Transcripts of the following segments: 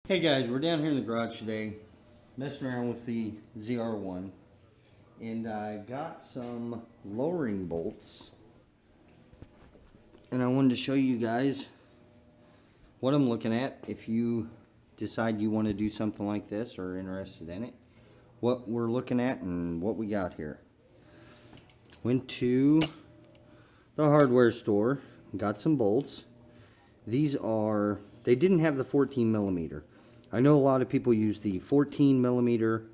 Hey guys, we're down here in the garage today, messing around with the zr1, and I got some lowering bolts, and I wanted to show you guys what I'm looking at if you decide you want to do something like this or are interested in it, what we're looking at and what we got here. Went to the hardware store, got some bolts. These are, they didn't have the 14 millimeter. I know a lot of people use the 14 millimeter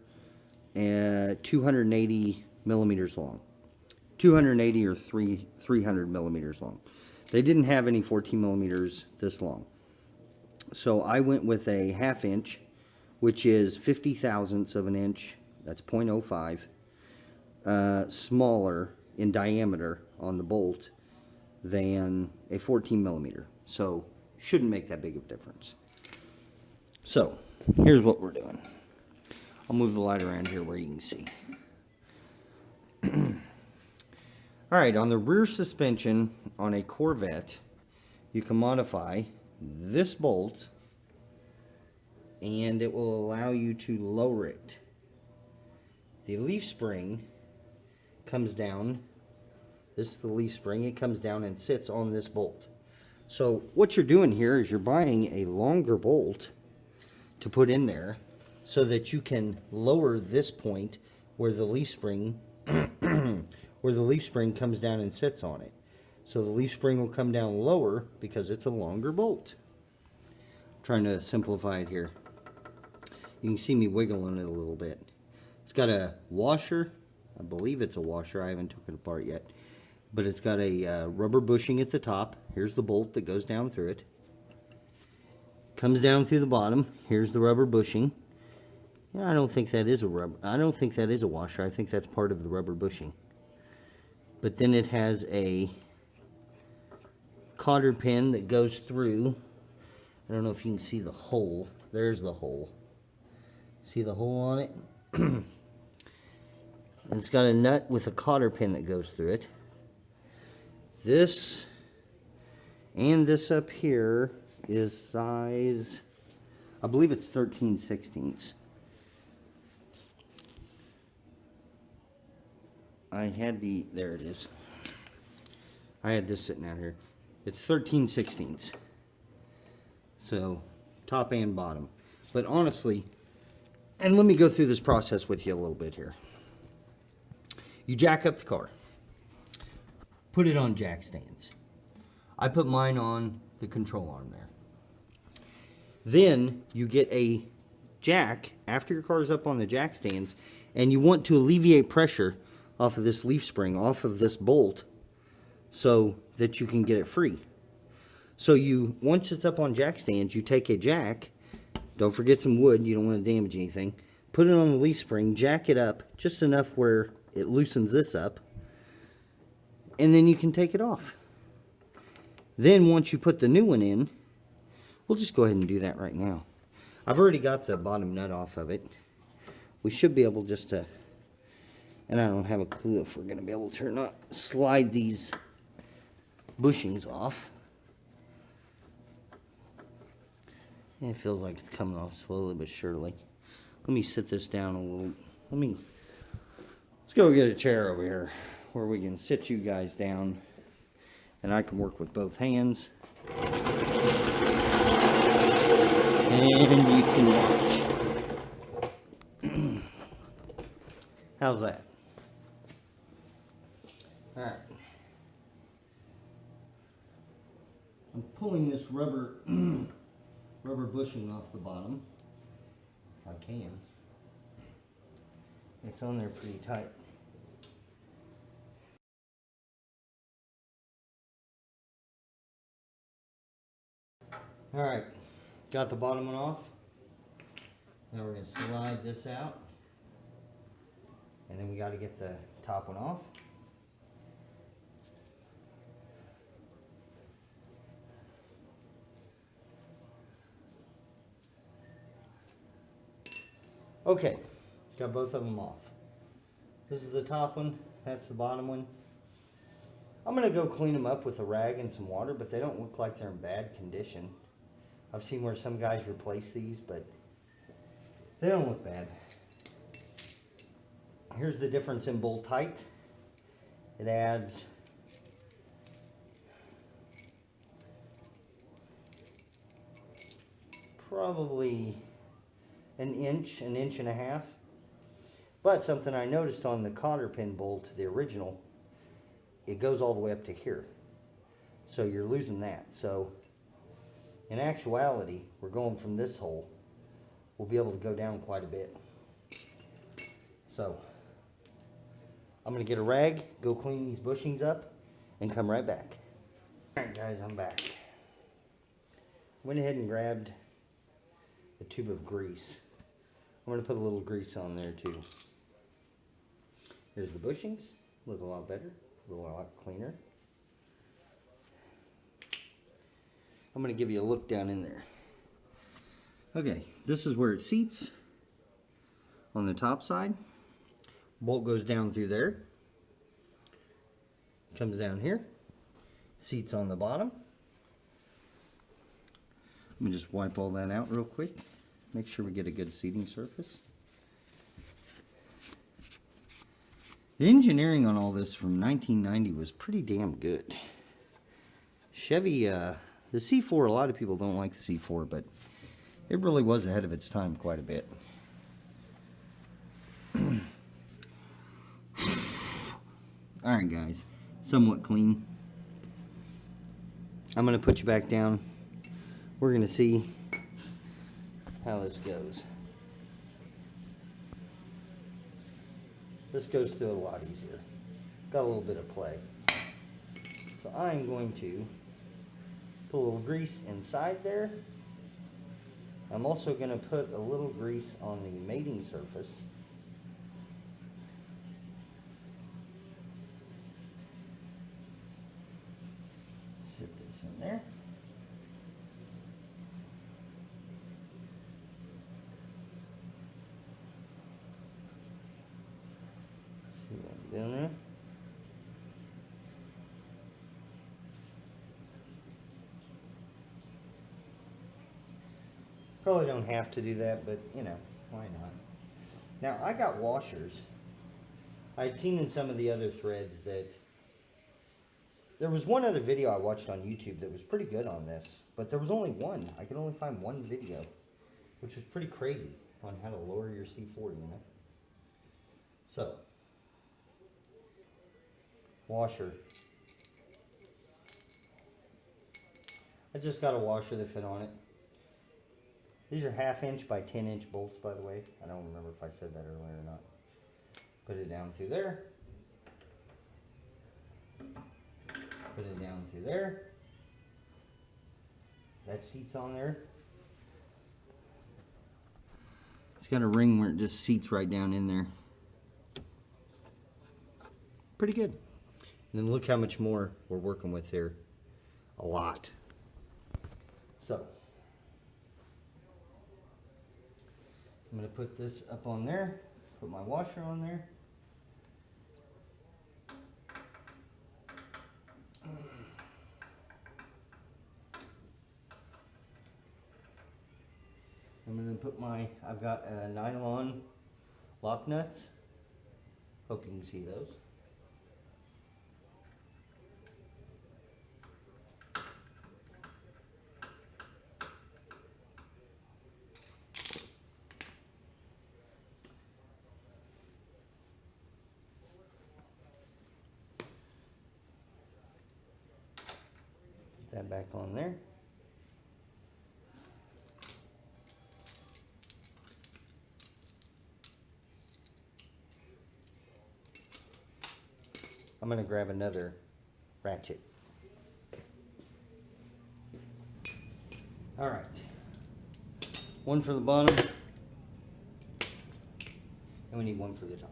and 280 millimeters long. 280 or 300 millimeters long. They didn't have any 14 millimeters this long. So I went with a 1/2 inch, which is 50 thousandths of an inch. That's 0.05. Smaller in diameter on the bolt than a 14 millimeter. So shouldn't make that big of a difference. So, here's what we're doing. I'll move the light around here where you can see. Alright, on the rear suspension on a Corvette, you can modify this bolt and it will allow you to lower it. The leaf spring comes down. This is the leaf spring. It comes down and sits on this bolt. So, what you're doing here is you're buying a longer bolt to put in there so that you can lower this point where the leaf spring comes down and sits on it. So the leaf spring will come down lower because it's a longer bolt. I'm trying to simplify it here. You can see me wiggling it a little bit. It's got a washer. I believe it's a washer. I haven't took it apart yet. But it's got a rubber bushing at the top. Here's the bolt that goes down through it. Comes down through the bottom. Here's the rubber bushing. I don't think that is a rubber. I don't think that is a washer. I think that's part of the rubber bushing. But then it has a cotter pin that goes through. I don't know if you can see the hole. There's the hole. See the hole on it? And it's got a nut with a cotter pin that goes through it. This and this up here is size, I believe it's 13/16. I had there it is. I had this sitting out here. It's 13/16. So, top and bottom. But honestly, and let me go through this process with you a little bit here. You jack up the car. Put it on jack stands. I put mine on the control arm there. Then you get a jack after your car is up on the jack stands, and you want to alleviate pressure off of this leaf spring, off of this bolt, so that you can get it free. So once it's up on jack stands, you take a jack, don't forget some wood, you don't want to damage anything, put it on the leaf spring, jack it up just enough where it loosens this up, and then you can take it off. Then once you put the new one in, we'll just go ahead and do that right now. I've already got the bottom nut off of it. We should be able just to, and I don't have a clue if we're going to be able to or not, slide these bushings off. And it feels like it's coming off slowly but surely. Let me sit this down a little. Let's go get a chair over here where we can sit you guys down and I can work with both hands. And you can watch. How's that? Alright. I'm pulling this rubber bushing off the bottom. If I can. It's on there pretty tight. Alright, got the bottom one off. Now we're going to slide this out. And then we got to get the top one off. Okay, got both of them off. This is the top one, that's the bottom one. I'm going to go clean them up with a rag and some water, but they don't look like they're in bad condition. I've seen where some guys replace these, but they don't look bad. Here's the difference in bolt height. It adds probably an inch and a half. But something I noticed on the cotter pin bolt, the original, it goes all the way up to here. So you're losing that. So in actuality, we're going from this hole. We'll be able to go down quite a bit. So I'm going to get a rag, go clean these bushings up, and come right back. Alright guys, I'm back. Went ahead and grabbed a tube of grease. I'm going to put a little grease on there too. Here's the bushings. Look a lot better, a lot cleaner. I'm going to give you a look down in there. Okay, this is where it seats on the top side. Bolt goes down through there. Comes down here. Seats on the bottom. Let me just wipe all that out real quick. Make sure we get a good seating surface. The engineering on all this from 1990 was pretty damn good. Chevy, the C4, a lot of people don't like the C4, but it really was ahead of its time quite a bit. Alright guys, somewhat clean. I'm going to put you back down. We're going to see how this goes. This goes through a lot easier. Got a little bit of play. So I'm going to put a little grease inside there. I'm also going to put a little grease on the mating surface. Sit this in there. See what I'm doing there? Probably don't have to do that, but you know, why not? Now I got washers. I'd seen in some of the other threads that there was one other video I watched on YouTube that was pretty good on this, but there was only one. I could only find one video, which was pretty crazy on how to lower your C4, you know? So, washer. I just got a washer that fit on it. These are 1/2 inch by 10 inch bolts, by the way. I don't remember if I said that earlier or not. Put it down through there. Put it down through there. That seats on there. It's got a ring where it just seats right down in there. Pretty good. And then look how much more we're working with here. A lot. So, I'm going to put this up on there. Put my washer on there. I'm going to put my, I've got nylon lock nuts. Hope you can see those. Put that back on there. I'm going to grab another ratchet. Alright. One for the bottom. And we need one for the top.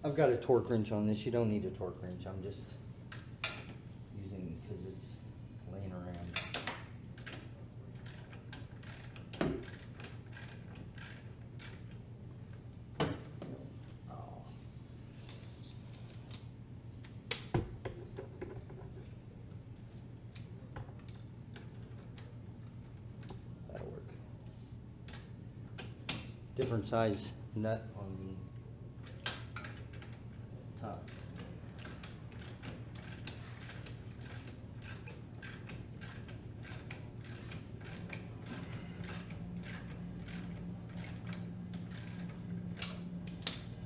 I've got a torque wrench on this. You don't need a torque wrench. I'm just using it because it's laying around. different size nut on the top.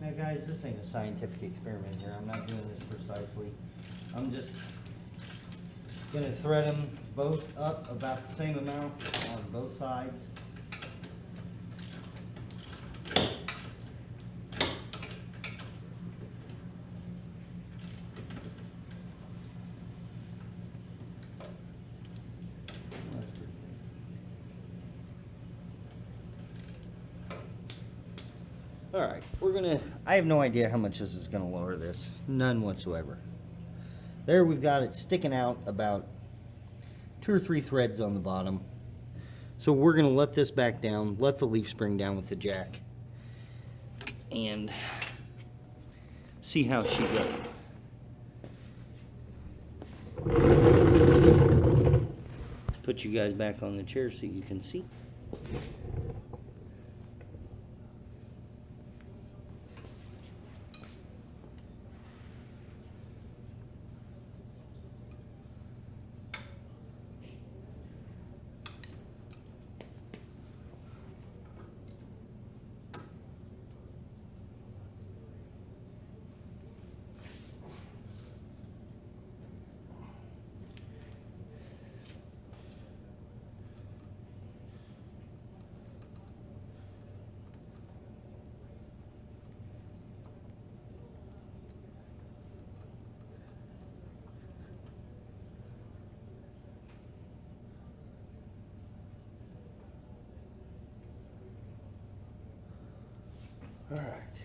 Now guys, this ain't a scientific experiment here. I'm not doing this precisely. I'm just going to thread them both up about the same amount on both sides. Alright, I have no idea how much this is gonna lower this. None whatsoever. There we've got it sticking out about 2 or 3 threads on the bottom. So we're gonna let this back down, let the leaf spring down with the jack, and see how she goes. Put you guys back on the chair so you can see. All right.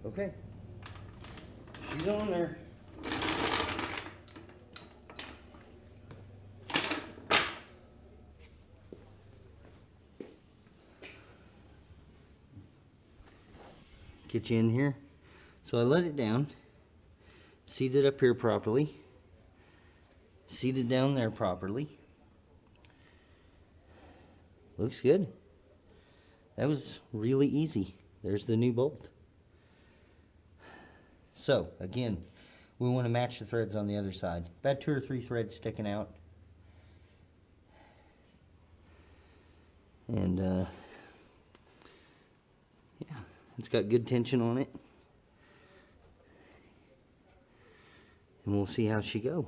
Okay. She's on there. Get you in here. So I let it down. Seated up here properly. Seated down there properly. Looks good. That was really easy. There's the new bolt. So, again, we want to match the threads on the other side. About 2 or 3 threads sticking out. And, yeah, it's got good tension on it. And we'll see how she goes.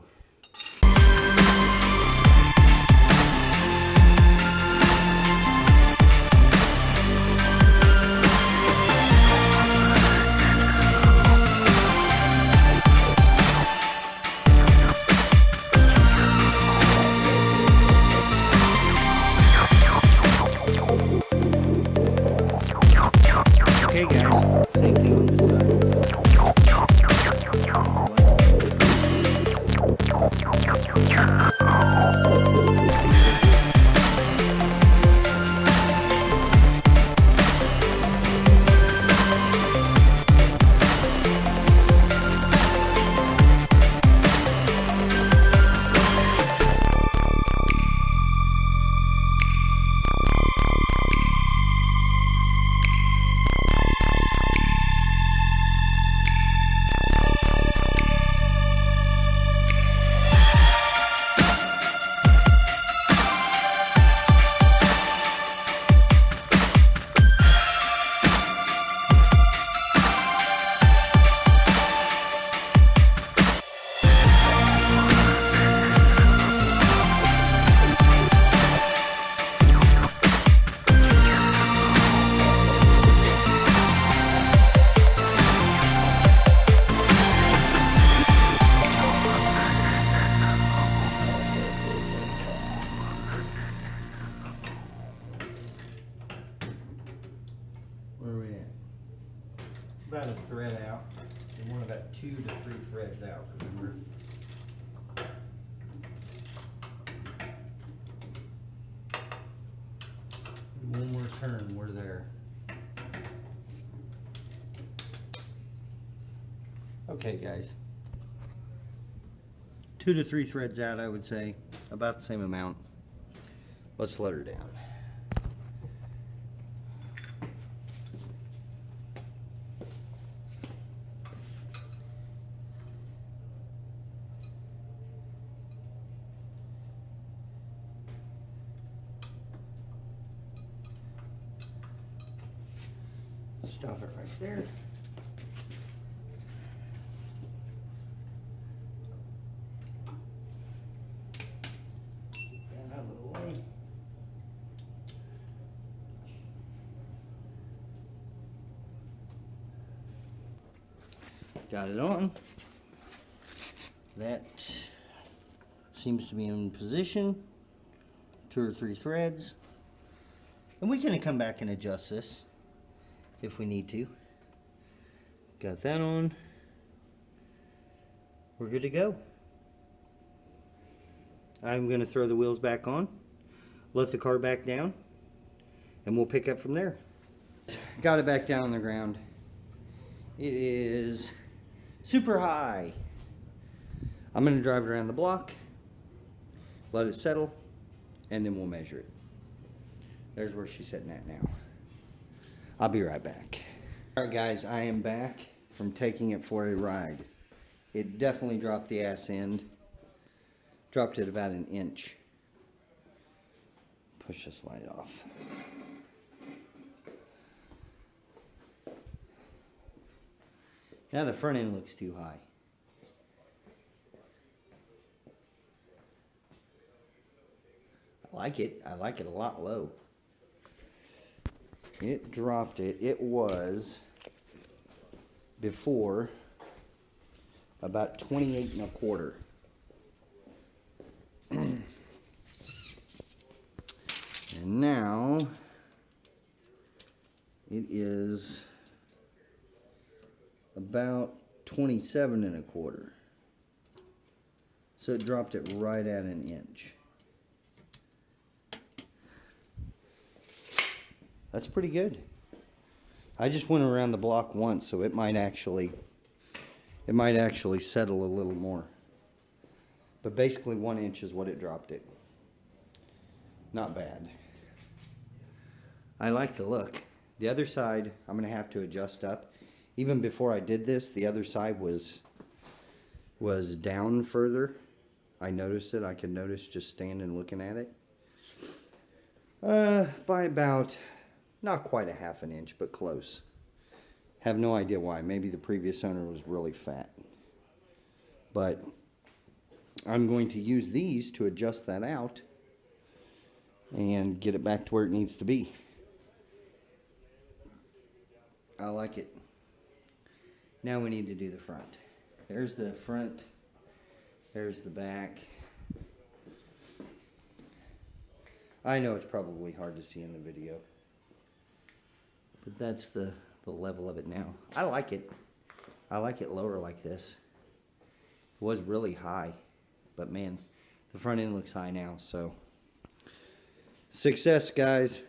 Okay guys, same thing on this side. Where are we at? About a thread out. We want about 2 to 3 threads out, remember? One more turn, we're there. Okay guys. 2 to 3 threads out, I would say. About the same amount. Let's let her down. Stop it right there. Get out of the way. Got it on. That seems to be in position. 2 or 3 threads. And we can come back and adjust this if we need to. Got that on. We're good to go. I'm going to throw the wheels back on, let the car back down, and we'll pick up from there. Got it back down on the ground. It is super high. I'm going to drive it around the block, let it settle, and then we'll measure it. There's where she's sitting at now. I'll be right back. Alright guys, I am back from taking it for a ride. It definitely dropped the ass end. Dropped it about 1 inch. Push this light off. Now the front end looks too high. I like it. I like it a lot low. It dropped it. It was before about 28 1/4. And now it is about 27 1/4. So it dropped it right at 1 inch. That's pretty good. I just went around the block once, so it might actually settle a little more. But basically 1 inch is what it dropped it. Not bad. I like the look. The other side I'm going to have to adjust up. Even before I did this, the other side was down further. I noticed it. I could notice just standing looking at it. By about, not quite a 1/2 inch, but close. Have no idea why. Maybe the previous owner was really fat. But I'm going to use these to adjust that out and get it back to where it needs to be. I like it. Now we need to do the front. There's the front. There's the back. I know it's probably hard to see in the video, but that's the level of it now. I like it. I like it lower like this. It was really high, but man, the front end looks high now. So success, guys.